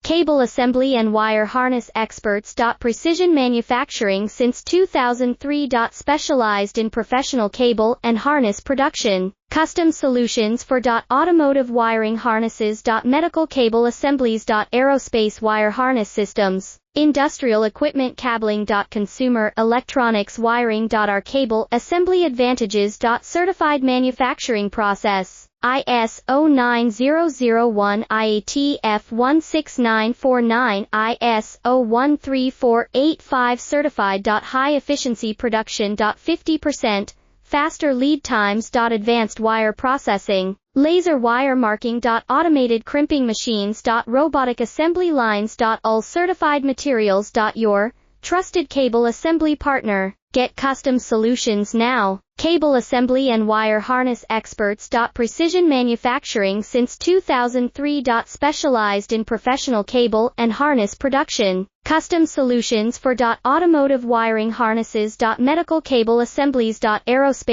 Cable assembly and wire harness experts. Precision manufacturing since 2003. Specialized in professional cable and harness production. Custom solutions for automotive wiring harnesses. Medical cable assemblies. Aerospace wire harness systems. Industrial equipment cabling. Consumer electronics wiring. Our cable assembly advantages. Certified manufacturing process. ISO 9001 IATF 16949 ISO 13485 certified. High efficiency production. 50% faster lead times. Advanced wire processing, laser wire marking. Automated crimping machines. Robotic assembly lines. All certified materials. Your trusted cable assembly partner. Get custom solutions now. Cable assembly and wire harness experts. Precision manufacturing since 2003. Specialized in professional cable and harness production. Custom solutions for automotive wiring harnesses. Medical cable assemblies. Aerospace